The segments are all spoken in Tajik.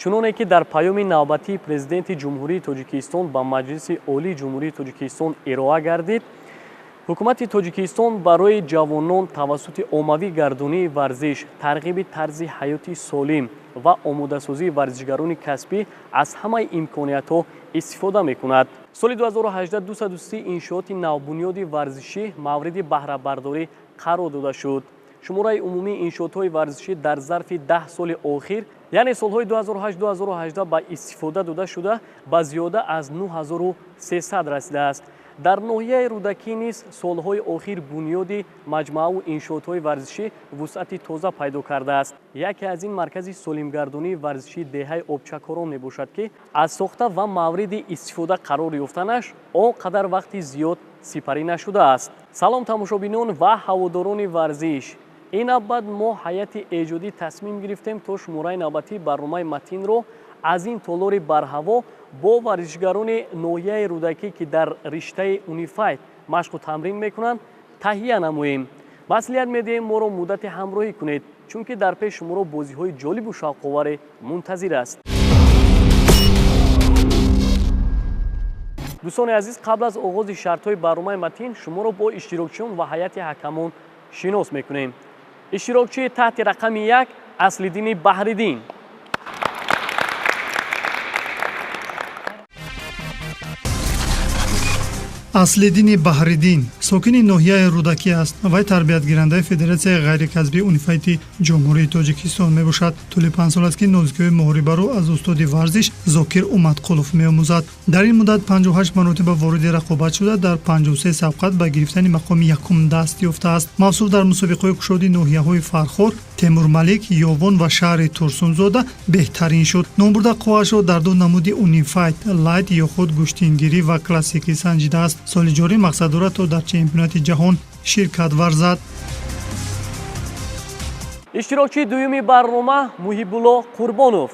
чуноне ки дар паёми навбатии президенти ҷумҳурии Тоҷикистон ба Маҷлиси Олии Ҷумҳурии Тоҷикистон ироа гардид, ҳукумати Тоҷикистон барои ҷавонон тавассути оммавӣ гардонии варзиш, тарғиби тарзи ҳаёти солим ва омодасозии варзишгарони касбӣ аз ҳамаи имкониятҳо истифода мекунад. соли 2018 230 иншооти навбунёди варзишӣ мавриди баҳрабардорӣ қарор дода шуд. шумораи умумии иншоотҳои варзишӣ дар зарфи 10 соли охир, яъне солҳои 2008-2018 ба истифода дода шуда ба зиёда аз 9300 расидааст. дар ноҳияи рӯдакӣ низ солҳои охир бунёди маҷмӯъаву иншоотҳои варзишӣ вусъати тоза пайдо кардааст. яке аз ин маркази солимгардонии варзишии деҳаи обчакорон мебошад ки аз сохта ва мавриди истифода қарор ёфтанаш он қадар вақти зиёд сипарӣ нашудааст. салом тамошобинон ва ҳаводорони варзиш. ин навбат мо ҳайати эҷодӣ тасмим гирифтем то шумораи навбатии барномаи Матинро аз ин толори барҳаво бо варзишгарони ноҳияи рӯдакӣ ки дар риштаи унифайт машқу тамрин мекунанд таҳия намоем. маслиҳат медиҳем моро муддати ҳамроҳӣ кунед, чунки дар пеш шуморо бозиҳои ҷолибу шавқоваре мунтазир аст. дӯстони азиз, қабл аз оғози шартҳои барномаи Матин шуморо бо иштирокчиён ва ҳайати ҳакамон шинос мекунем. иштирокчии таҳти рақами 1 Аслиддини Баҳриддин. Аслиддини Баҳриддин сокини ноҳияи рӯдакӣ аст. Вай тарбиятгирандаи Федератсияи ғайрикасбии Унифайти Ҷумҳурии Тоҷикистон мебошад. тӯли 5 сол аст ки нозикиҳои моҳрибаро аз устоди варзиш Зокир Умадқулов меомӯзад. дар ин муддат 58 маротиба вориди рақобат шуда, дар 53 сабқат ба гирифтани мақоми якум даст ёфтааст. мавсуф дар мусобиқаҳои кушоди ноҳияҳои Фархор, Темурмалик, Ёвон ва шаҳри Турсунзода беҳтарин шуд. номбурда қувваашро дар ду намуди Унифайт, Лайт ё худ гӯштингирӣ ва классикӣ санҷидааст. соли ҷорӣ мақсад дорад то дар чемпионати ҷаҳон ширкат варзад. иштирокчии дуюми барнома Муҳибулло Қурбонов.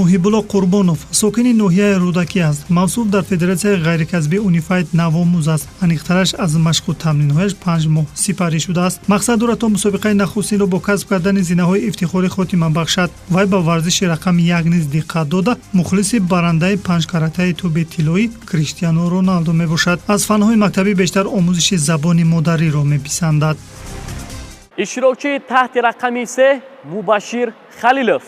Муҳибулло Қурбонов сокини ноҳияи рӯдакӣ аст. мавсуф дар Федератсияи ғайрикасбии Унифайт навомӯз аст. аниқтараш аз машқу тамринҳояш 5 моҳ сипарӣ шудааст. мақсад дорад то мусобиқаи нахустинро бо касб кардани зинаҳои ифтихорӣ хотима бахшад. вай ба варзиши рақами 1 низ диққат дода мухлиси барандаи 5 каратаи тӯби тиллоӣ Криштиану Роналдо мебошад. аз фанҳои мактабӣ бештар омӯзиши забони модариро меписандад. иштирокчии таҳти рақами 3 Мубашир Халилов.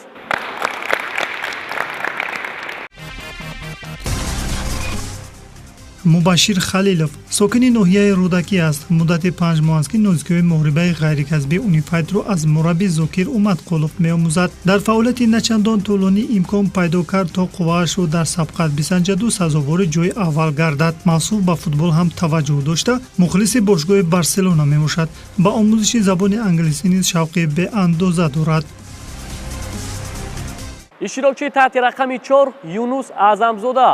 Мубашир Халилов сокини ноҳияи рӯдакӣ аст. муддати 5 моҳ аст ки нозикиҳои моҳрибаи ғайрикасбии Унифайтро аз мураббӣ Зокир Умадқулов меомӯзад. дар фаъолияти начандон тӯлонӣ имкон пайдо кард то қувваашро дар сабқат бисанҷаду сазовори ҷои аввал гардад. мавсуф ба футбол ҳам таваҷҷӯҳ дошта мухлиси бошгоҳи Барселона мебошад. ба омӯзиши забони англисӣ низ шавқи беандоза дорад. иштирокчии таҳти рақами 4 Юнус Аъзамзода.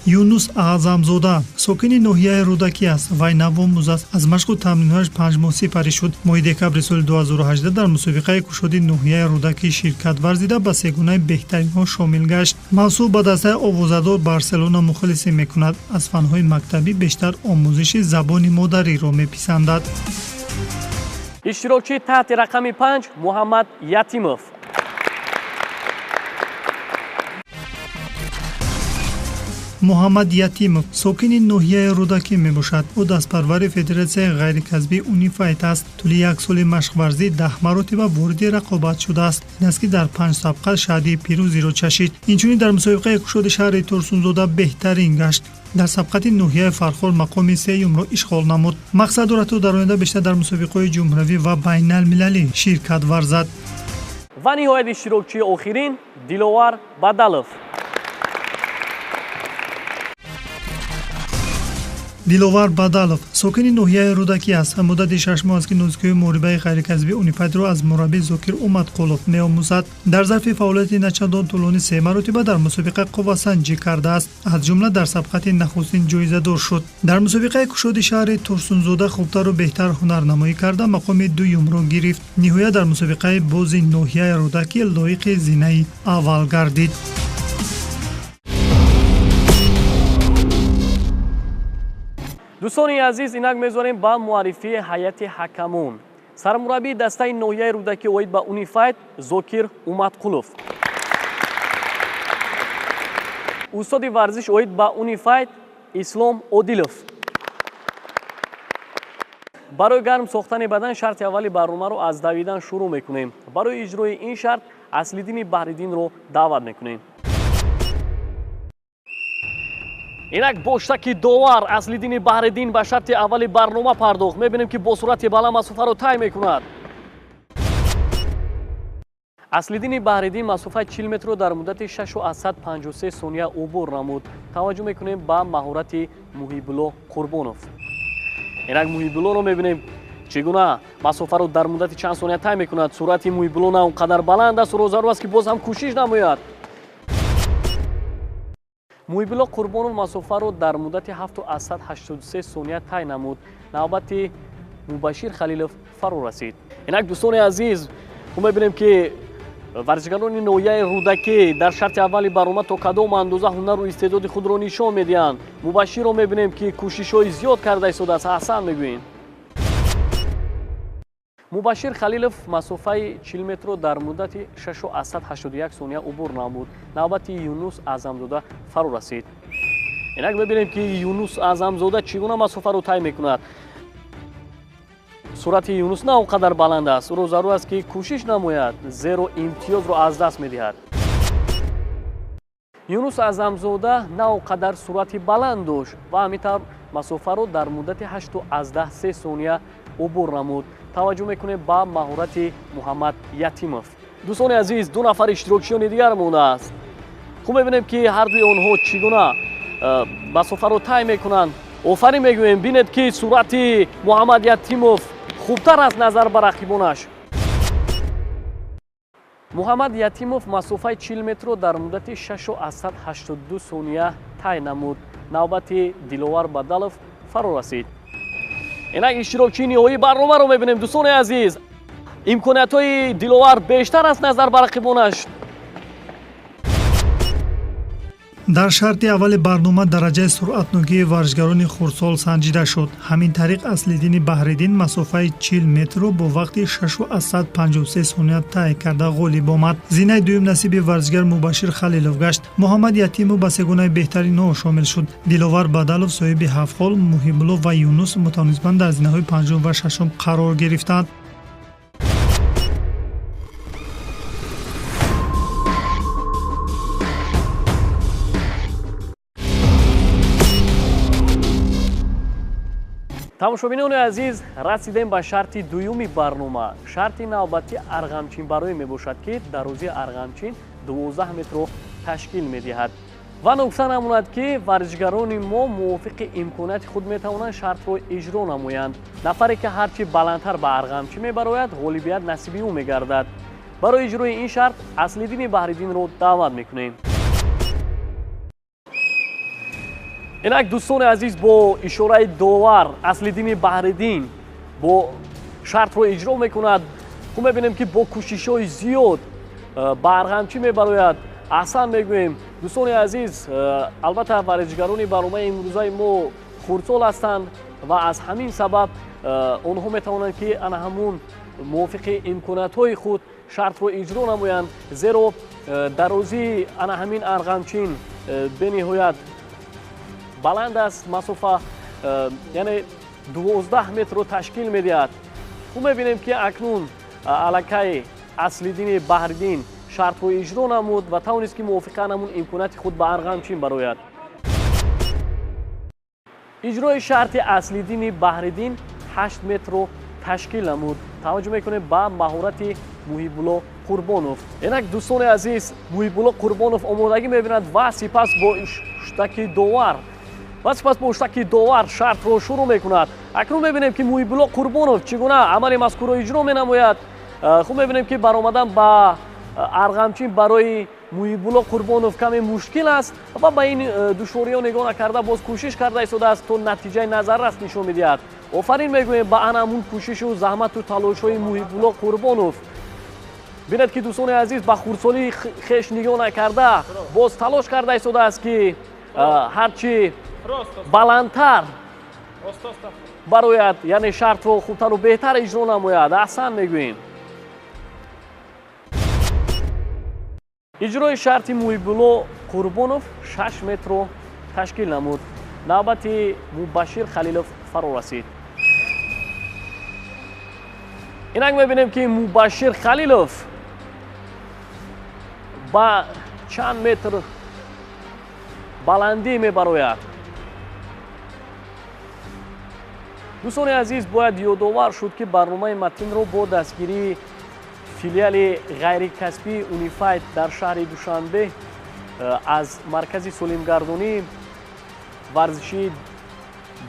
Юнус Аъзамзода сокини ноҳияи рӯдакӣ аст. вай навомӯз аст. аз машқу тамринҳояш 5 моҳ сипарӣ шуд. моҳи декабри соли 2018 дар мусобиқаи кушоди ноҳияи рӯдакӣ ширкат варзида ба сегонаи беҳтаринҳо шомил гашт. мавсуф ба дастаи овозадор Барселона мухлисӣ мекунад. аз фанҳои мактабӣ бештар омӯзиши забони модариро меписандад. иштирокчии таҳти рақами 5 Муҳаммад Ятимов. Муҳаммад Ятимов сокини ноҳияи рӯдакӣ мебошад. ӯ дастпарвари Федератсияи ғайрикасбии Унифайт аст. тӯли 1 соли машқварзӣ 10 маротиба вориди рақобат шудааст. ин аст ки дар 5 сабқат шаҳди пирӯзиро чашид. инчунин дар мусобиқаи кушоди шаҳри Турсунзода беҳтарин гашт. дар сабқати ноҳияи Фархор мақоми 3-юмро ишғол намуд. мақсад дорад то дар оянда бештар дар мусобиқаҳои ҷумҳуравӣ ва байналмилалӣ ширкат варзад. ва ниҳоят иштирокчии охирин Диловар Бадалов. Диловар Бадалов сокини ноҳияи рӯдакӣ аст. муддати 6 моҳ аст ки нозикиҳои моҳрибаи ғайрикасбии Унифайтро аз мураббӣ Зокир Умадқулов меомӯзад. дар зарфи фаъолияти начандон тӯлонӣ 3 маротиба дар мусобиқа қуввасанҷӣ кардааст. аз ҷумла дар сабқати нахустин ҷоизадор шуд. дар мусобиқаи кушоди шаҳри Турсунзода хубтару беҳтар ҳунарнамоӣ карда мақоми 2-юмро гирифт. ниҳоят дар мусобиқаи бози ноҳияи рӯдакӣ лоиқи зинаи аввал гардид. дӯстони азиз, инак мезорем ба муаррифии ҳайати ҳакамон. Сармураббии дастаи ноҳияи рӯдакӣ оид ба Унифайт Зокир Умадқулов. устоди варзиш оид ба Унифайт Ислом Одилов. барои гарм сохтани бадан шарти аввали барномаро аз давидан шурӯъ мекунем. барои иҷрои ин шарт Аслиддини Баҳриддинро даъват мекунем. инак бо штаки довар Аслиддини Баҳриддин ба шарти аввали барнома пардохт. мебинем ки бо суръати баланд масофаро тай мекунад. Аслиддини Баҳриддин масофаи 40 метрро дар муддати 653 сония убур намуд. таваҷҷӯҳ мекунем ба маҳорати Муҳибулло Қурбонов. инак Муҳибуллоро мебинем чӣ гуна масофаро дар муддати чанд сония тай мекунад. суръати Муҳибулло на он қадар баланд аст, ро зарур аст ки боз ҳам кӯшиш намояд. Муҳибулло Қурбонов масофаро дар муддати 783 сония тай намуд. навбати Мубашир Халилов фаро расид. инак дӯстони азиз, мо мебинем ки варзишгарони ноҳияи рӯдакӣ дар шарти аввали барома то кадом андоза ҳунару истеъдоди худро нишон медиҳанд. Мубаширро мебинем ки кӯшишҳои зиёд карда истодааст. аҳсан мегӯем. Мубашир Халилов масофаи 40 метрро дар муддати 681 сония убур намуд. навбати Юнус Аъзамзода фаро расид. инак мебинем ки Юнус Аъзамзода чӣ гуна масофаро тай мекунад. суръати Юнус на он қадар баланд аст, ро зарур аст ки кӯшиш намояд, зеро имтиёзро аз даст медиҳад. Юнус Аъзамзода на он қадар суръати баланд дошт ва ҳамин масофаро дар муддати 8 сония убур намуд. таваҷҷӯҳ мекунем ба маҳорати Муҳаммад Ятимов. дӯстони азиз, ду нафар иштирокчиёни дигар мондааст. хуб мебинем ки ҳардуи онҳо чӣ гуна масофаро тай мекунанд. офарин мегӯем. бинед ки суръати Муҳаммад Ятимов хубтар аст назар ба рақибонаш. Муҳаммад Ятимов масофаи 40 метрро дар муддати 682 сония тай намуд. навбати Диловар Бадалов фаро расид. инак иштирокчии ниҳоии барномаро мебинем. дӯстони азиз, имкониятҳои Диловар бештар аст назар ба рақибонаш. дар шарти аввали барнома дараҷаи суръатнокии варзишгарони хурдсол санҷида шуд. ҳамин тариқ Аслиддини Баҳриддин масофаи 40 метрро бо вақти 653 сония тай карда ғолиб омад. зинаи дуюм насиби варзишгар Мубашир Халилов гашт. Муҳаммад Ятимов ба сегонаи беҳтаринҳо шомил шуд. Диловар Бадалов соҳиби 7 хол, Муҳибулло ва Юнус мутавонистанд дар зинаҳои панҷум ва шашум қарор гирифтанд. тамошобинони азиз, расидем ба шарти дуюми барнома. шарти навбати арғамчинбарое мебошад ки дарозии арғамчин 12 метрро ташкил медиҳад. ва нукта намонад ки варзишгарони мо мувофиқи имконияти худ метавонанд шартро иҷро намоянд. нафаре ки ҳарчи баландтар ба арғамчин мебарояд, ғолибият насиби ӯ мегардад. барои иҷрои ин шарт Аслиддини Баҳриддинро даъват мекунем. инак дӯстони азиз, бо ишораи довар Аслиддини Баҳриддин бо шартро иҷро мекунад. хуб мебинем ки бо кӯшишҳои зиёд ба арғамчин мебарояд. аҳсан мегӯем. дӯстони азиз, албатта варзишгарони барномаи имрӯзаи мо хурдсол ҳастанд ва аз ҳамин сабаб онҳо метавонанд ки ана ҳамун мувофиқи имкониятҳои худ шартро иҷро намоянд. зеро дарозии ана ҳамин арғамчин бениҳоят баланд аст. масофа яъне 12 метрро ташкил медиҳад. хуб мебинем ки акнун аллакай Аслиддини Баҳриддин шартро иҷро намуд ва тавонист ки мувофиқа намун имконияти худ ба арғамчин барояд. иҷрои шарти Аслиддини Баҳриддин 8 метрро ташкил намуд. таваҷҷӯҳ мекунем ба маҳорати Муҳибулло Қурбонов. инак дӯстони азиз, Муҳибулло Қурбонов омодагӣ мебинад ва сипас бо штаки довар шартро шурӯъ мекунад. акнун мебинем ки Муҳибулло Қурбонов чӣ гуна амали мазкурро иҷро менамояд. хуб мебинем ки баромадан ба арғамчин барои Муҳибулло Қурбонов каме мушкил аст ва ба ин душвориҳо нигоҳ накарда боз кӯшиш карда истодааст то натиҷаи назаррас нишон медиҳад. офарин мегӯем ба ана ҳамун кӯшишу заҳмату талошҳои Муҳибулло Қурбонов. бинед ки дӯстони азиз, ба хурдсолии хеш нигоҳ накарда боз талош карда истодааст ки ҳарчи баландтар барояд яъне шартро хубтару беҳтар иҷро намояд. аҳсан мегӯем. иҷрои шарти муҳибулло қурбонов 6 метро ташкил намуд. навбати мубашшир халилов фаро расид. инак мебинем ки мубашшир халилов ба чанд метр баландӣ мебарояд. дӯстони азиз, бояд ёдовар шуд ки барномаи Матинро бо дастгирии филиали ғайрикасбии унифайт дар шаҳри Душанбе аз маркази солимгардонии варзишии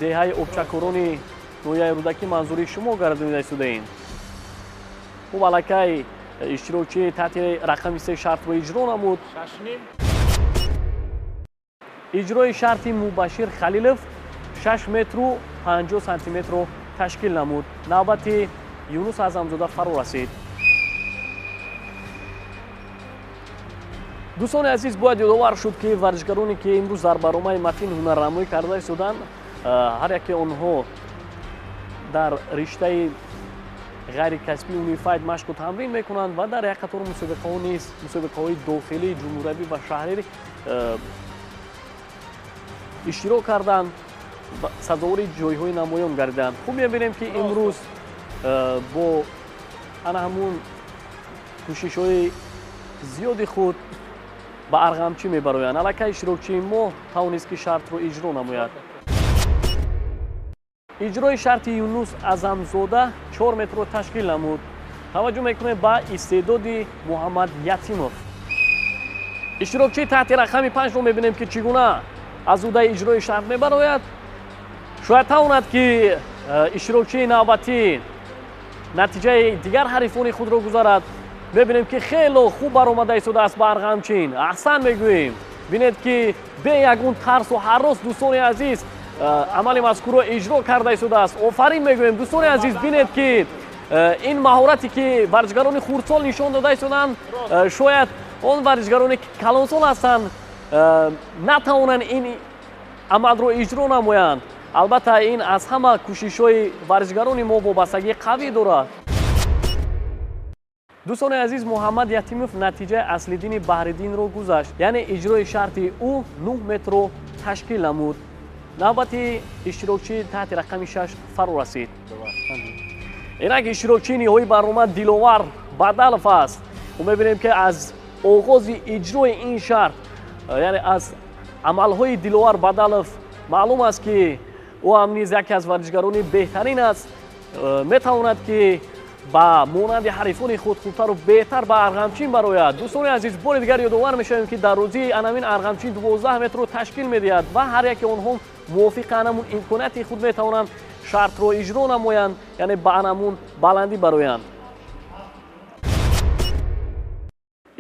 деҳаи обчакорони ноҳияи рӯдакӣ манзури шумо гардонида истодаем. хуб аллакай иштирокчии таҳти рақами 3 шартро иҷро намуд. иҷрои шарти мубашшир халилов 6 метру 50 сантиметро ташкил намуд. навбати юнус аъзамзода фаро расид. дӯстони азиз, бояд ёдовар шуд ки варзишгароне ки имрӯз дар барномаи Матин ҳунарнамоӣ карда истоданд, ҳар яке онҳо дар риштаи ғайрикасбии унифайт машқу тамрин мекунанд ва дар як қатор мусобиқаҳо низ мусобиқаҳои дохилӣ, ҷумҳуравӣ ва шаҳрӣ иштирок карданд, сазовори ҷойҳои намоён гардиданд. хуб мебинем ки имрӯз бо ана ҳамун кӯшишҳои зиёди худ ба арғамчӣ мебароянд. аллакай иштирокчии мо тавонист ки шартро иҷро намояд. иҷрои шарти юнус аъзамзода 4 метро ташкил намуд. таваҷҷӯҳ мекунем ба истеъдоди муҳаммад ятимов. иштирокчии таҳти рақами 5ро мебинем ки чӣ гуна аз удаи иҷрои шарт мебарояд. шояд тавонад ки иштирокчии навбатӣ натиҷаи дигар ҳарифони худро гузарад. мебинем ки хело хуб баромада истодааст ба арғамчин. аҳсан мегӯем. бинед ки бе ягон тарсу ҳаррос дӯстони азиз амали мазкурро иҷро карда истодааст. офарин мегӯем дӯстони азиз. бинед ки ин маҳорате ки варзишгарони хурдсол нишон дода истоданд, шояд он варзишгароне ки калонсол ҳастанд натавонанд ин амалро иҷро намоянд. албатта ин аз ҳама кӯшишҳои варзишгарони мо вобастагии қавӣ дорад. дӯстони азиз, муҳаммад ятимов натиҷаи аслиддини баҳриддинро гузашт, яъне иҷрои шарти ӯ 9 метро ташкил намуд. навбати иштирокчии таҳти рақами 6 фаро расид. инак иштирокчии ниҳоии барнома диловар бадалов аст. хуб мебинем ки аз оғози иҷрои ин шарт, яъне аз амалҳои диловар бадалов маълум аст ки ӯ ҳам низ яке аз варзишгарони беҳтарин аст. метавонад ки ба монанди ҳарифони худ хубтару беҳтар ба арғамчин барояд. дӯстони азиз, бори дигар ёдовар мешавем ки дар рӯзии анамин арғамчин 12 метро ташкил медиҳад ва ҳар яке онҳо мувофиқи анамун имконияти худ метавонанд шартро иҷро намоянд, яъне ба анамун баландӣ бароянд.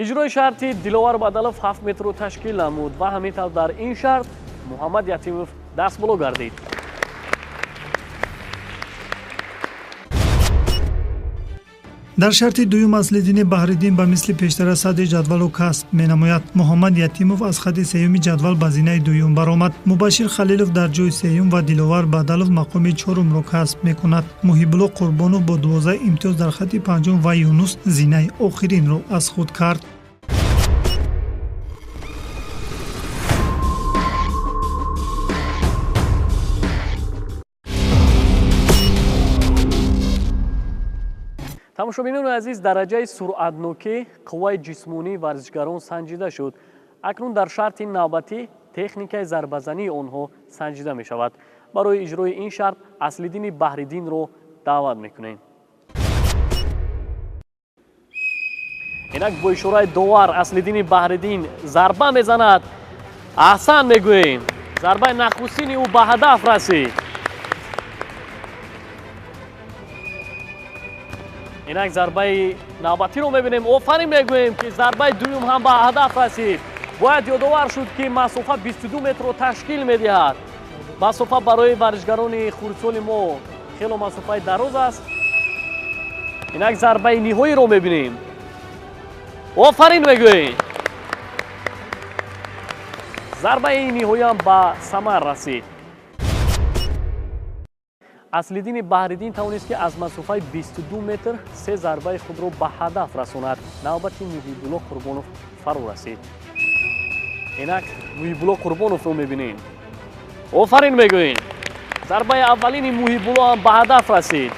иҷрои шарти диловар бадалов 7 метро ташкил намуд ва ҳамин тавр дар ин шарт муҳаммад ятимов дастболо гардид. дар шарти дуюм аслиддини баҳриддин ба мисли пештара садри ҷадвалу касб менамояд. муҳаммад ятимов аз хадди сеюми ҷадвал ба зинаи дуюм баромад. мубашшир халилов дар ҷои сеюм ва диловар бадалов мақоми чорумро касб мекунад. муҳибулло қурбонов бо 12 имтиёз дар хатти панҷум ва юнус зинаи охиринро аз худ кард. тамошобинони азиз, дараҷаи суръатнокӣ қувваи ҷисмонии варзишгарон санҷида шуд. акнун дар шарти навбатӣ техникаи зарбазании онҳо санҷида мешавад. барои иҷрои ин шарт аслиддини баҳриддинро даъват мекунем. инак бо ишораи довар аслиддини баҳриддин зарба мезанад. аҳсан мегӯем. зарбаи нахустини ӯ ба ҳадаф расид. инак зарбаи навбатиро мебинем. офарин мегӯем ки зарбаи дуюм ҳам ба ҳадаф расид. бояд ёдовар шуд ки масофа 22 метро ташкил медиҳад. масофа барои варзишгарони хурдсоли мо хело масофаи дароз аст. инак зарбаи ниҳоиро мебинем. офарин мегӯем. зарбаи ниҳоиам ба самар расид. аслиддини баҳриддин тавонист ки аз масофаи 22 метр се зарбаи худро ба ҳадаф расонад. навбати муҳибулло қурбонов фаро расид. инак муҳибулло қурбоновро мебинем. офарин мегӯем. зарбаи аввалини муҳибулло ҳам ба ҳадаф расид.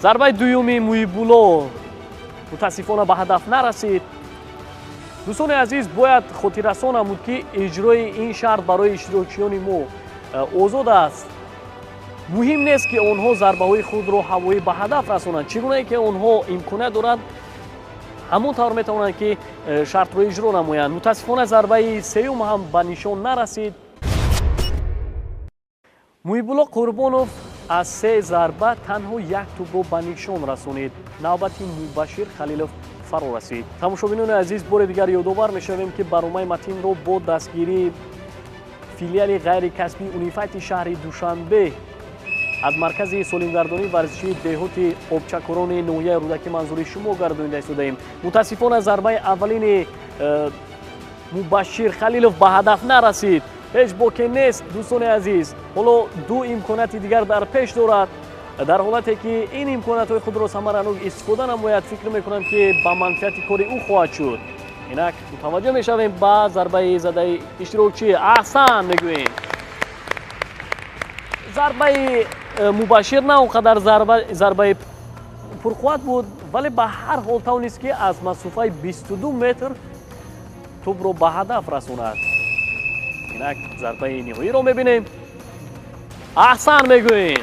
зарбаи дуюми муҳибулло мутаассифона ба ҳадаф нарасид. дӯстони азиз, бояд хотиррасонам буд ки иҷрои ин шарт барои иштирокчиёни мо озод аст. муҳим нест ки онҳо зарбаҳои худро ҳавоӣ ба ҳадаф расонанд. чӣ гунае ки онҳо имконият доранд, ҳамон тавр метавонанд ки шартро иҷро намоянд. мутаассифона зарбаи сеюм ҳам ба нишон нарасид. муҳибулло қурбонов аз се зарба танҳо як тӯбро ба нишон расонид. навбати мубашшир халилов фаро расид. тамошобинони азиз, бори дигар ёдовар мешавем ки барномаи Матинро бо дастгирии филиали ғайрикасбии унифайти шаҳри Душанбе аз маркази солимгардонии варзишии деҳоти обчакорони ноҳияи рӯдакӣ манзури шумо гардонида истодаем. мутаассифона зарбаи аввалини мубашшир халилов ба ҳадаф нарасид. ҳеҷ боке нест дӯстони азиз. ҳоло ду имконияти дигар дар пеш дорад. дар ҳолате ки ин имкониятҳои худро самаранок истифода намояд, фикр мекунам ки ба манфиати кори ӯ хоҳад шуд. инак мутаваҷҷӯҳ мешавем ба зарбаи задаи иштирокчӣ. аҳсан мегӯем. зарбаи мубашшир на он қадар зарбаи пурқувват буд, вале ба ҳар ҳол тавонист ки аз масофаи 22 метр тӯбро ба ҳадаф расонад. инак зарбаи ниҳоиро мебинем. аҳсан мегӯем.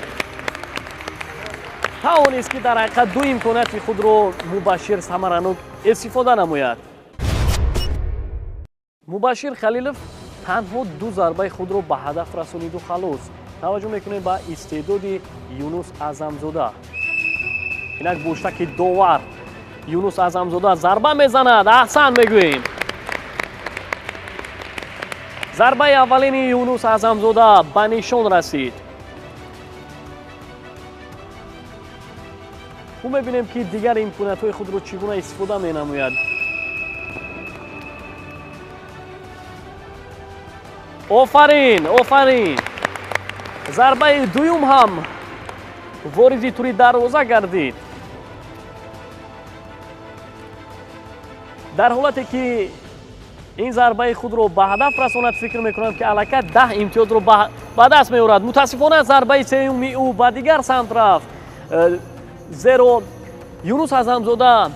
тавонист ки дар ҳақиқат ду имконияти худро мубашшир самаранок истифода намояд. мубашшир халилов танҳо ду зарбаи худро ба ҳадаф расониду халос. таваҷҷӯҳ мекунем ба истеъдоди Юнус Аъзамзода. инак боштаки довар Юнус Аъзамзода зарба мезанад. аҳсан мегӯем. зарбаи аввалини Юнус Аъзамзода ба нишон расид. ӯ мебинем ки дигар имкониятҳои худро чӣ гуна истифода менамояд. офарин, офарин. зарбаи дуюм ҳам вориди тури дарвоза гардид. дар ҳолате ки ин зарбаи худро ба ҳадаф расонад, фикр мекунам ки аллакай 10 имтиёзро ба даст меорад. мутаассифона зарбаи сеюми ӯ ба дигар самт рафт, зеро Юнус Аъзамзода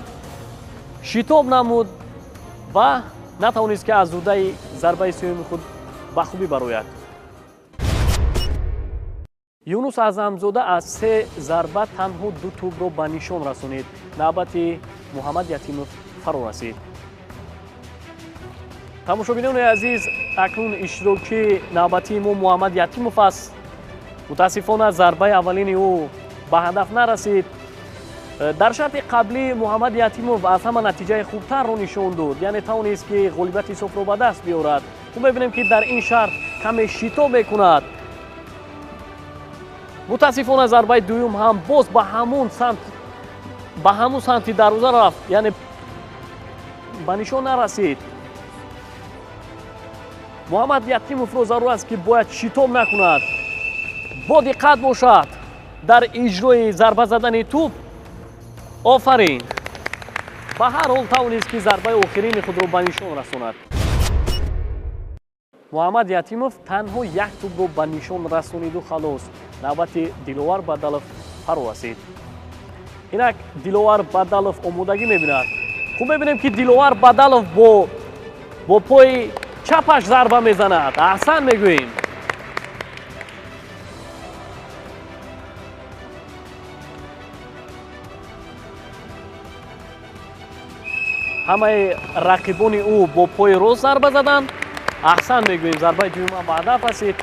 шитоб намуд ва натавонист ки аз зудаи зарбаи сеюми худ ба хубӣ барояд. Юнус Аъзамзода аз се зарба танҳо ду тӯбро ба нишон расонид. навбати Муҳаммад Ятимов фаро расид. тамошобинони азиз, акнун иштирокчи навбатии мо Муҳаммад Ятимов аст. мутаассифона зарбаи аввалини ӯ ба ҳадаф нарасид. дар шарти қаблӣ Муҳаммад Ятимов аз ҳама натиҷаи хубтарро нишон дод, яъне тавонист ки ғолибияти ҳисобро ба даст биёрад. ӯ мебинем ки дар ин шарт каме шитоб мекунад. мутаассифона зарбаи дуюм ҳам боз ба ҳамун самти дарвоза рафт, яъне ба нишон нарасид. Муҳаммад Ятимовро зарур аст ки бояд шитоб накунад, бо диққат бошад дар иҷрои зарба задани тӯб. офарин. ба ҳар ҳол тавонист ки зарбаи охирини худро ба нишон расонад. Муҳаммад Ятимов танҳо як тӯбро ба нишон расониду халос. навбати Диловар Бадалов фаро расид. инак Диловар Бадалов омодагӣ мебинад. хуб мебинем ки Диловар Бадалов бо пои чапаш зарба мезанад. аҳсан мегӯем. ҳамаи рақибони ӯ бо пои рост зарба заданд. аҳсан мегӯем. зарбаи дуюма ба ҳадаф расид.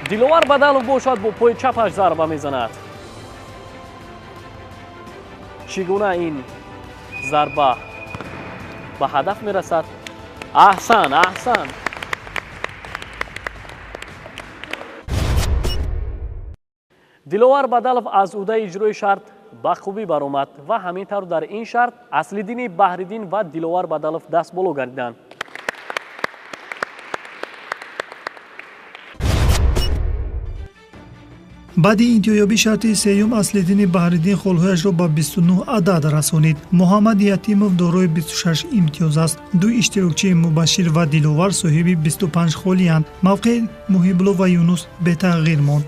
Диловар Бадалов бошад бо пои чапаш зарба мезанад. чӣ гуна ин зарба ба ҳадаф мерасад? аҳсан, аҳсан. Диловар Бадалов аз ӯҳдаи иҷрои шарт ба хубӣ баромад ва ҳамин тавр дар ин шарт Аслиддини Баҳриддин ва Диловар Бадалов даст боло гардиданд. баъди интиҳоёбӣ шарти сеюм аслиддини баҳриддин холҳояшро ба 29 адад расонид. муҳаммад ятимов дорои 26 имтиёз аст. ду иштирокчии мубашшир ва диловар соҳиби 25 холиянд. мавқеи муҳибулло ва юнус бетағйир монд.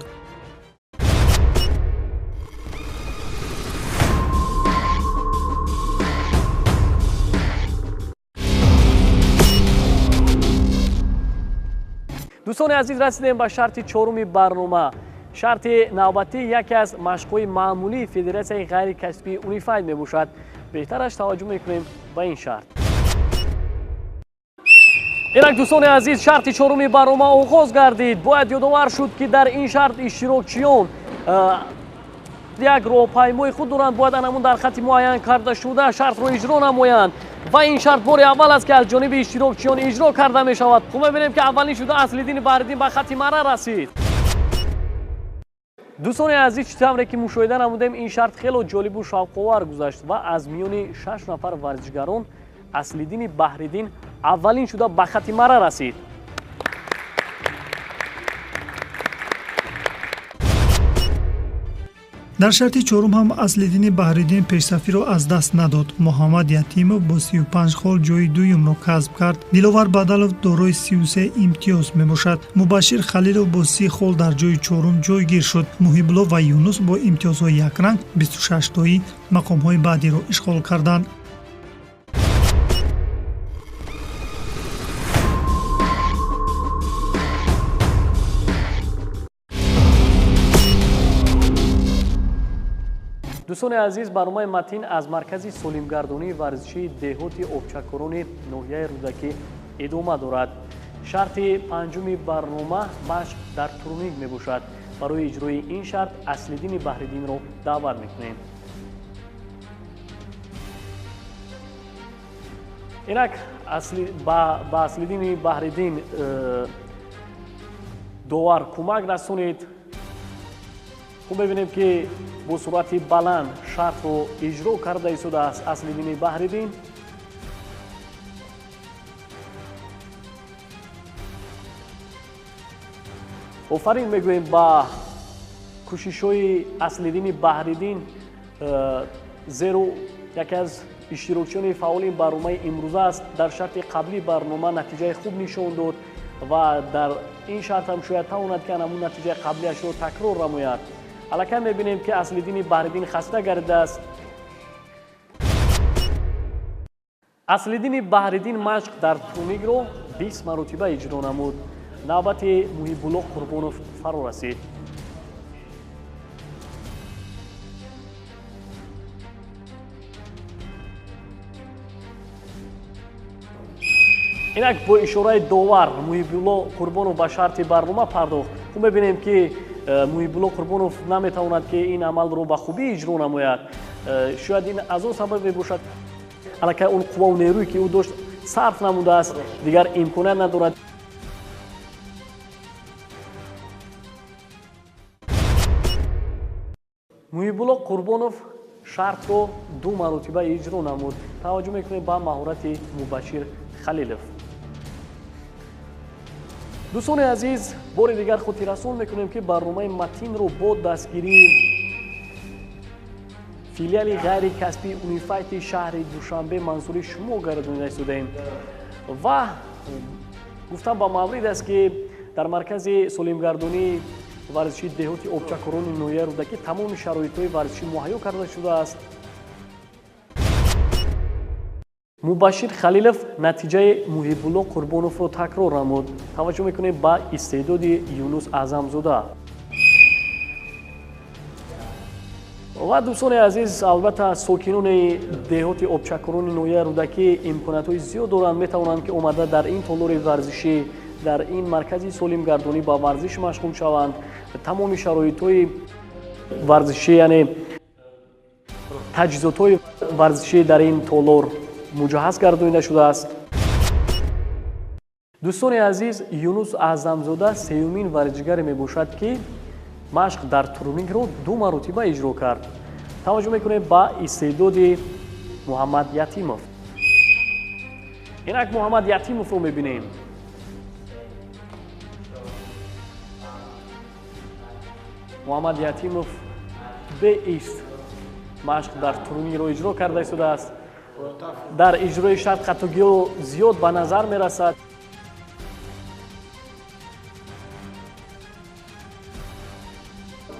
дӯстони азиз, расидем ба шарти чоруми барнома. шарти навбатӣ яке аз машқҳои маъмулии федератсияи ғайрикасбии унифайд мебошад. беҳтараш таваҷҷӯҳ мекунем ба ин шарт. инак дӯстони азиз, шарти чоруми барнома оғоз гардид. бояд ёдовар шуд ки дар ин шарт иштирокчиён як роҳпаймои худ доранд. бояд анамун дар хатти муайян карда шуда шартро иҷро намоянд ва ин шарт бори аввал аст ки аз ҷониби иштирокчиён иҷро карда мешавад. хуб мебинем ки аввалин шуда аслиддини баҳриддин ба хатти марра расид. дӯстони азиз, чӣ тавре ки мушоҳида намудем, ин шарт хело ҷолибу шавқовар гузашт ва аз миёни 6 нафар варзишгарон аслиддини баҳриддин аввалин шуда ба хатти марра расид. дар шарти чорум ҳам аслиддини баҳриддин пешсафиро аз даст надод. муҳаммад ятимов бо 35 хол ҷои дуюмро касб кард. диловар бадалов дорои 33 имтиёз мебошад. мубашшир халилов бо 30 хол дар ҷои чорум ҷойгир шуд. муҳибулло ва юнус бо имтиёзҳои якранг 26тоӣ мақомҳои баъдиро ишғол карданд. дӯстони азиз, барномаи Матин аз маркази солимгардонии варзишии деҳоти обчакорони ноҳияи рӯдакӣ идома дорад. шарти панҷуми барнома машқ дар турниг мебошад. барои иҷрои ин шарт аслиддини баҳриддинро даъват мекунем. инак ба аслиддини баҳриддин довар кӯмак расонид. хуб мебинем ки бо суръати баланд шартро иҷро карда истодааст аслиддини баҳриддин. офарин мегӯем ба кӯшишҳои аслиддини баҳриддин, зеро яке аз иштирокчиёни фаъолин барномаи имрӯза аст. дар шарти қаблии барнома натиҷаи хуб нишон дод ва дар ин шарт ҳам шояд тавонад ки анамун натиҷаи қаблиашро такрор намояд. аллакай мебинем ки аслиддини баҳриддин хаста гардидааст. аслиддини баҳриддин машқ дар турнигро 20 маротиба иҷро намуд. навбати муҳибулло қурбонов фаро расид. инак бо ишораи довар муҳибулло қурбонов ба шарти барнома пардохт. хуб мебинем ки муҳибулло қурбонов наметавонад ки ин амалро ба хубӣ иҷро намояд. шояд ин аз он сабаб мебошад аллакай он қувваву нерӯе ки ӯ дошт сарф намудааст, дигар имконият надорад. муҳибулло қурбонов шартро 2 маротиба иҷро намуд. таваҷҷӯҳ мекунем ба маҳорати мубашшир халилов. дӯстони азиз, бори дигар хотиррасон мекунем ки барномаи Матинро бо дастгирии филиали ғайрикасбии унифайти шаҳри душанбе манзури шумо гардонида истодаем ва гуфтам ба маврид аст ки дар маркази солимгардонии варзишии деҳоти обчакорони ноҳияи рӯдакӣ тамоми шароитҳои варзишӣ муҳайё карда шудааст. мубашшир халилов натиҷаи муҳибулло қурбоновро такрор намуд. таваҷҷӯҳ мекунем ба истеъдоди юнус аъзамзода. ва дӯстони азиз, албатта сокинони деҳоти обчакорони ноҳияи рӯдакӣ имкониятҳои зиёд доранд. метавонанд ки омада дар ин толори варзишӣ дар ин маркази солимгардонӣ ба варзиш машғул шаванд. тамоми шароитҳои варзишӣ, яъне таҷҳизотҳои варзишӣ дар ин толор муҷаҳҳаз гардонида шудааст. дӯстони азиз, юнус аъзамзода сеюмин варзишгаре мебошад ки машқ дар турнигро 2 маротиба иҷро кард. таваҷҷӯҳ мекунем ба истеъдоди муҳаммад ятимов. инак муҳаммад ятимовро мебинем. муҳаммад ятимов беист машқ дар турнирро иҷро карда истодааст. дар иҷрои шарт хатогиҳо зиёд ба назар мерасад.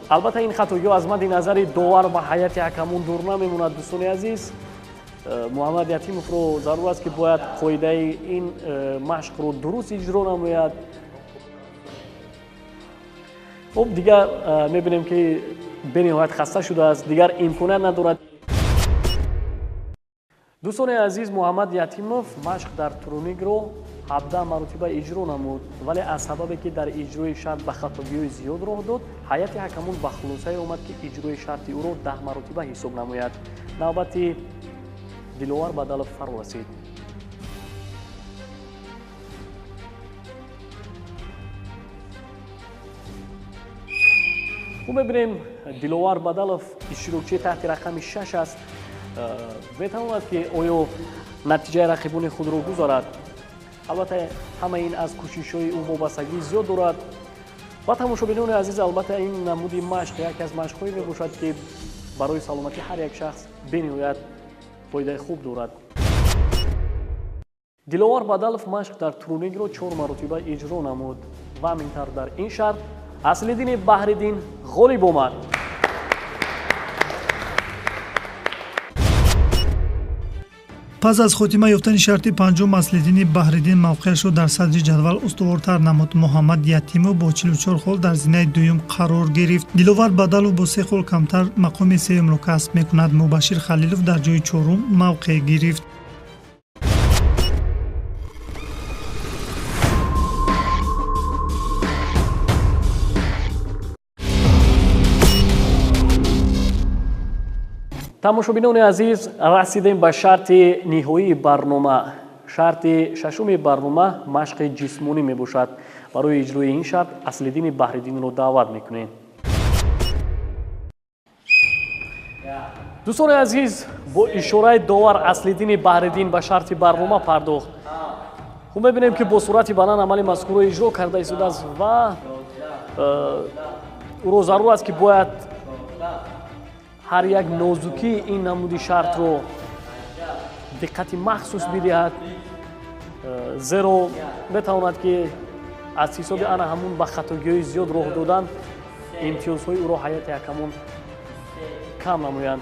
албатта ин хатогиҳо аз мадди назари довар ва ҳайати ҳакамон дур намемонад. дӯстони азиз, муҳаммад ятимовро зарур аст ки бояд қоидаи ин машқро дуруст иҷро намояд. хуб, дигар мебинем ки бениҳоят хаста шудааст, дигар имконият надорад. дӯстони азиз, муҳаммад ятимов машқ дар турнигро 17 маротиба иҷро намуд, вале аз сабабе ки дар иҷрои шарт ба хатогиҳои зиёд роҳ дод, ҳайати ҳакамон ба хулосае омад ки иҷрои шарти ӯро 10 маротиба ҳисоб намояд. навбати Диловар Бадалов фаро расид. хуб, мебинем Диловар Бадалов иштирокчии таҳти рақами 6 аст. метавонад ки оё натиҷаи рақибони худро гузарад. албатта ҳама ин аз кӯшишҳои ӯ вобастагии зиёд дорад. ва тамошобинони азиз, албатта ин намуди машқ яке аз машқҳое мебошад ки барои саломатии ҳар як шахс бениҳоят фоидаи хуб дорад. Диловар Бадалов машқ дар турнигро 4 маротиба иҷро намуд ва ҳаминтар дар ин шарт Аслиддини Баҳриддин ғолиб омад. пас аз хотима ёфтани шарти панҷум, Аслиддини Баҳриддин мавқеашро дар садри ҷадвал устувортар намуд. муҳаммад Ятимов бо 44 хол дар зинаи дуюм қарор гирифт. Диловар Бадалов бо 3 хол камтар мақоми сеюмро касб мекунад. Мубашир Халилов дар ҷои чорум мавқеъ гирифт. тамошобинони азиз, расидем ба шарти ниҳоии барнома. шарти шашуми барнома машқи ҷисмонӣ мебошад. барои иҷрои ин шарт Аслиддини Баҳриддинро даъват мекунем. дӯстони азиз, бо ишораи довар Аслиддини Баҳриддин ба шарти барнома пардохт. хуб, мебинем ки бо сурати баланд амали мазкурро иҷро карда истодааст ва ӯро зарур аст ки бояд ҳар як нозукии ин намуди шартро диққати махсус бидиҳад, зеро метавонад ки аз ҳисоби ана ҳамун ба хатогиҳои зиёд роҳ додан имтиёзҳои ӯро ҳайати ҳакамон кам намоянд.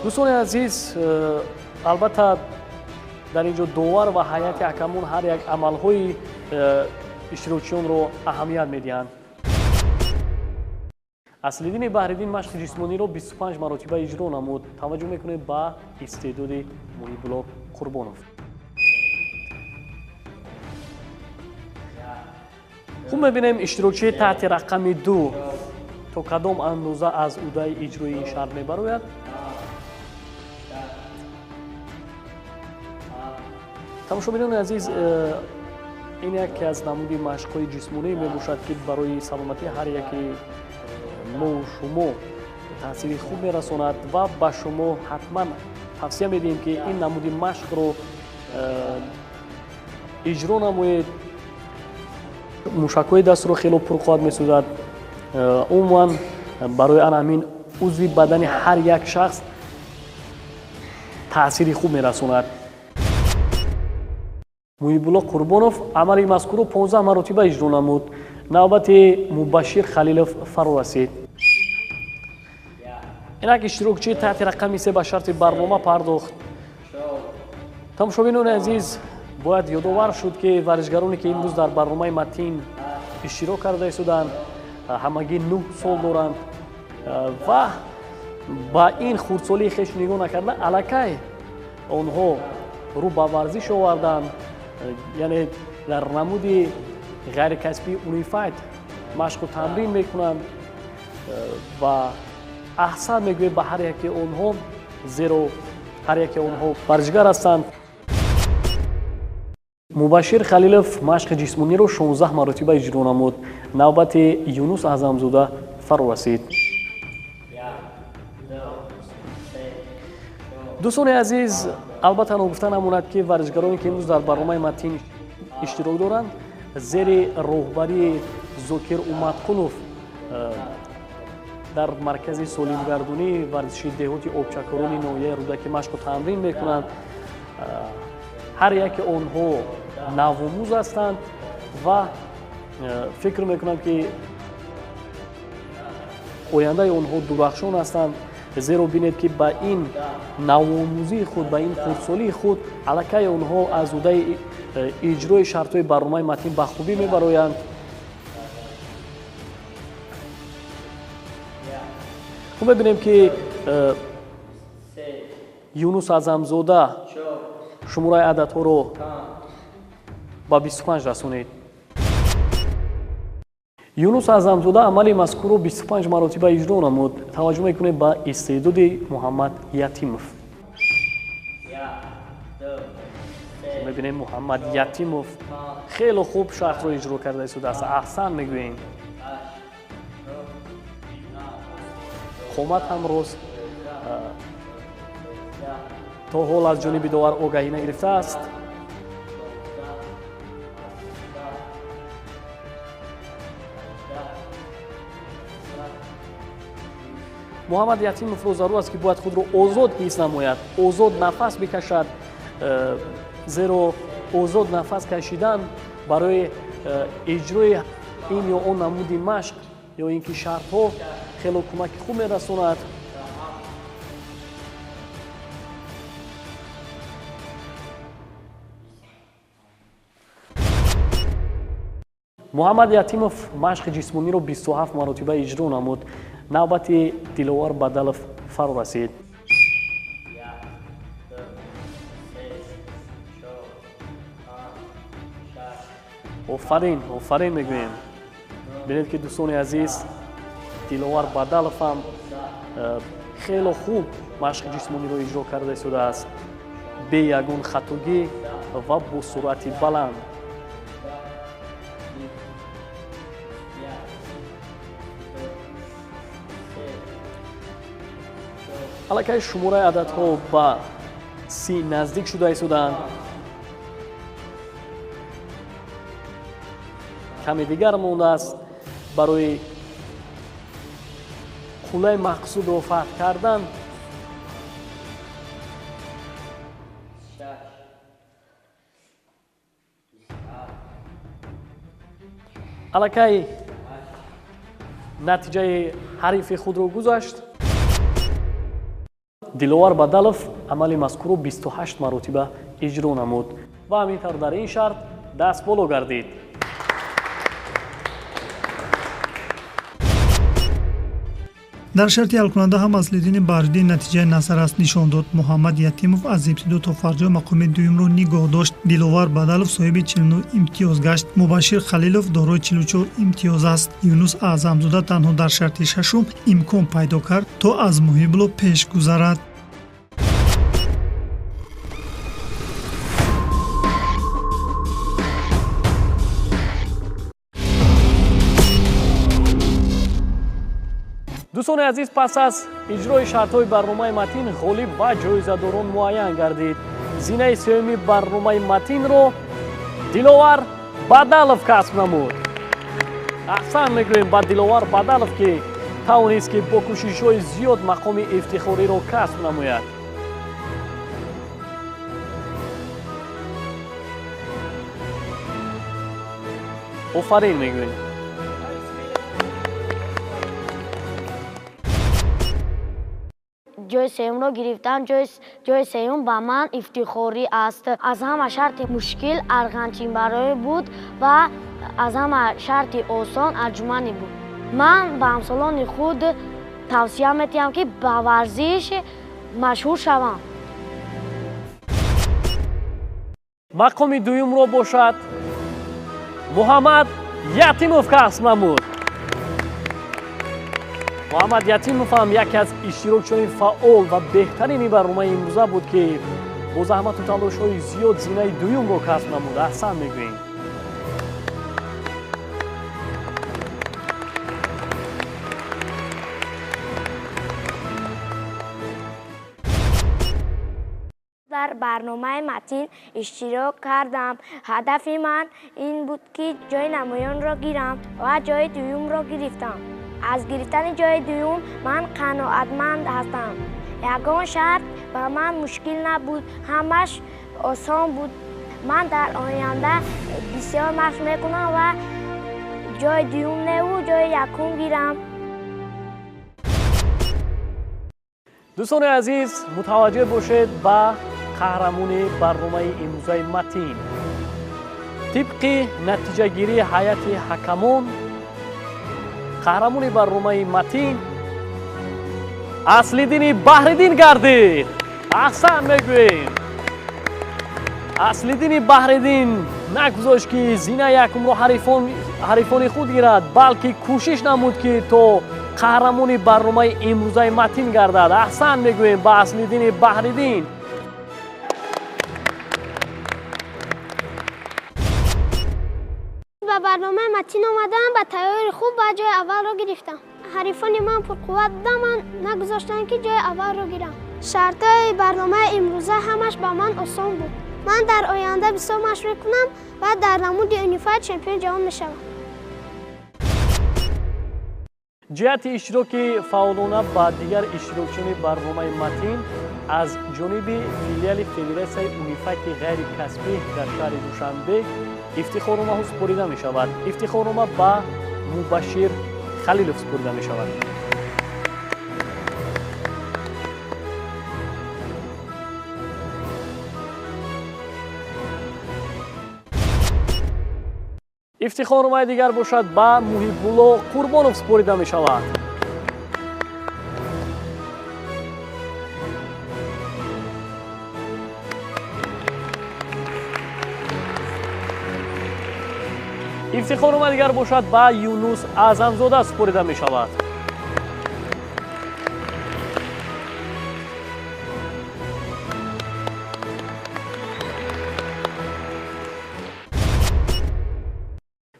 дӯстони азиз, албатта дар ин ҷо довар ва ҳайати ҳакамон ҳар як амалҳои иштирокчиёнро аҳамият медиҳанд. Аслиддини Баҳриддин машқи ҷисмониро 25 маротиба иҷро намуд. таваҷҷӯҳ мекунем ба истеъдоди Муҳибулло Қурбонов. хуб, мебинем иштирокчии таҳти рақами 2 то кадом андоза аз удаи иҷрои ин шарт мебарояд. тамошобинони азиз, ин яке аз намуди машқҳои ҷисмонӣ мебошад ки барои саломатии ҳар яки мо шумо таъсири хуб мерасонад ва ба шумо ҳатман тавсия медиҳем ки ин намуди машқро иҷро намоед. мушакҳои дастро хело пурқувват месозад. умуман барои ан ҳамин узви бадани ҳар як шахс таъсири хуб мерасонад. Муҳибулло Қурбонов амали мазкурро 15 маротиба иҷро намуд. навбати Мубашир Халилов фаро расид. инак иштирокчии таҳти рақами 3 ба шарти барнома пардохт. тамошобинони азиз, бояд ёдовар шуд ки варзишгароне ки имрӯз дар барномаи Матин иштирок карда истоданд ҳамагӣ 9 сол доранд ва ба ин хурдсолии хеш нигоҳ накарда аллакай онҳо рӯ ба варзиш оварданд, яъне дар намуди ғайрикасбии унифайт машқу тамрин мекунанд ва аҳсан мегӯяд ба ҳар яке онҳо, зеро ҳар яке онҳо варзишгар ҳастанд. Мубашир Халилов машқи ҷисмониро 16 маротиба иҷро намуд. навбати Юнус Аъзамзода фаро расид. дӯстони азиз, албатта ногуфта намонад ки варзишгароне ки имрӯз дар барномаи Матин иштирок доранд зери роҳбарии зокир умадқулов дар маркази солимгардонии варзиши деҳоти обчакорони ноҳияи рӯдаки машқу тамрин мекунанд. ҳар яке онҳо навомӯз ҳастанд ва фикр мекунам ки ояндаи онҳо дурахшон ҳастанд, зеро бинед ки ба ин навомӯзии худ, ба ин хурдсолии худ аллакай онҳо аз ӯдаи иҷрои шартҳои барномаи матин ба хубӣ мебароянд. хуб мебинем ки юнус азамзода шумораи ададҳоро ба 25 расонид. юнус азамзода амали мазкурро 25 маротиба иҷро намуд. таваҷҷӯҳ мекунем ба истеъдоди муҳаммад ятимов. мебинем муҳаммад ятимов хеле хуб шартро иҷро карда истодааст. аҳсан мегӯем. қомат ҳам рост. то ҳол аз ҷониби довар огаҳӣ нагирифтааст. муҳаммад ятимовро зарур аст ки бояд худро озод ҳис намояд, озод нафас бикашад, зеро озод нафас кашидан барои иҷрои ин ё он намуди машқ ё ин ки шартҳо хело кӯмаки хуб мерасонад. муҳаммад ятимов машқи ҷисмониро 27 маротиба иҷро намуд. навбати диловар бадалов фаро расид. офарин, офарин мегӯем. бинед ки дӯстони азиз, диловар бадалов ҳам хело хуб машқи ҷисмониро иҷро карда истодааст. бе ягон хатогӣ ва бо суръати баланд. аллакай шумораи ададҳо ба 30 наздик шуда истоданд. каме дигар мондааст барои қулаи мақсудро фатҳ кардан. аллакай натиҷаи ҳарифи худро гузашт. диловар бадалов амали мазкурро 28 маротиба иҷро намуд ва ҳамин тавр дар ин шарт даст боло гардид. дар шарти ҳалкунанда ҳам аз лидини баҳридин натиҷаи насараст нишон дод. муҳаммад ятимов аз ибтидо то фарҷои мақоми дуюмро нигоҳ дошт. диловар бадалов соҳиби 49 имтиёз гашт. мубашшир халилов дорои 44 имтиёз аст. юнус аъзамзода танҳо дар шарти шашум имкон пайдо кард то аз муҳибло пеш гузарад. дӯстони азиз, пас аз иҷрои шартҳои барномаи матин ғолиб ва ҷоизадорон муайян гардид. зинаи сеюми барномаи матинро диловар бадалов касб намуд. аҳсан мегӯем ба диловар бадалов ки тавонист ки бо кӯшишҳои зиёд мақоми ифтихориро касб намояд. офарин мегӯем. ҷои сеюмро гирифтан. ҷои сеюм ба ман ифтихорӣ аст. аз ҳама шарти мушкил Арғанчин барои буд ва аз ҳама шарти осон арҷумани буд. ман ба ҳамсолони худ тавсия медиҳам ки ба варзиш машҳур шаванд. мақоми дуюмро бошад муҳаммад ятимов касб намуд. муҳаммад ятимов ҳам яке аз иштирокчиёни фаъол ва беҳтарини барномаи имрӯза буд ки бо заҳмату талошҳои зиёд зинаи дуюмро касб намуд. аҳсан мегӯем. در برنامه متین اشتراک کردم. هدف من این بود که جای نمایان را گیرم و جای دوم را گرفتم. از گرفتن جای دوم من قناعتمند هستم. یگان شرط به من مشکل نبود، همش آسان بود. من در آینده بسیار مشق میکنم و جای دوم نه و جای یکم گیرم. دوستان عزیز متوجه باشید به قهرمانی برنامه امروزه متین. طبق نتیجه گیری هیئت حکمان قهرمانی برنامه متین اصلیدین بحردین گردید. احسن میگوییم. اصلیدین بحردین نگذاشت که زینه یکم رو حریفان خود گیرد، بلکه کوشش نمود که تو قهرمانی برنامه امروزه متین گردد. احسن میگوییم به اصلیدین بحردین. به برنامه متین آمدم، به تیاری خوب به جای اول را گرفتم. حریفان من پرقوت بودن، من نگذاشتن که جای اول را گیرم. شرطای برنامه امروزه همش به من آسان بود. من در آینده بسیار مشق میکنم و در نمود یونیفاید چمپیون جهان میشوم. جهت اشتراک فعالانه با دیگر اشتراکچیان برنامه متین از جانب فیلیال فدراسیون یونیفاید غیر کسبی در شهر دوشنبه افتخارنامه سپرده می شود. افتخارنامه با مبشر خلیلوف سپرده می شود. افتخارنامه دیگر باشد با محب‌الله قربانوف سپرده می شود. افتخارنامه دیگر باشد با یونس اعظمزاده سپرده می شود.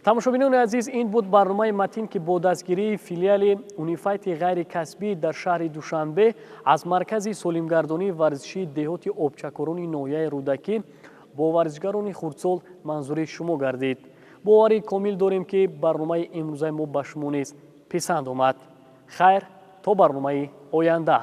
تماشابینان عزیز، این بود برنامه متین که با دستگیری فیلیال یونیفاید غیر کسبی در شهر دوشنبه از مرکز سالمگردانی ورزشی دهات آبچکاران ناحیه رودکی با ورزشکاران خردسال منظور شما گردید. باوری کامل داریم که برنامه امروزه ما به شما نیز پسند آمد. خیر تا برنامه آینده.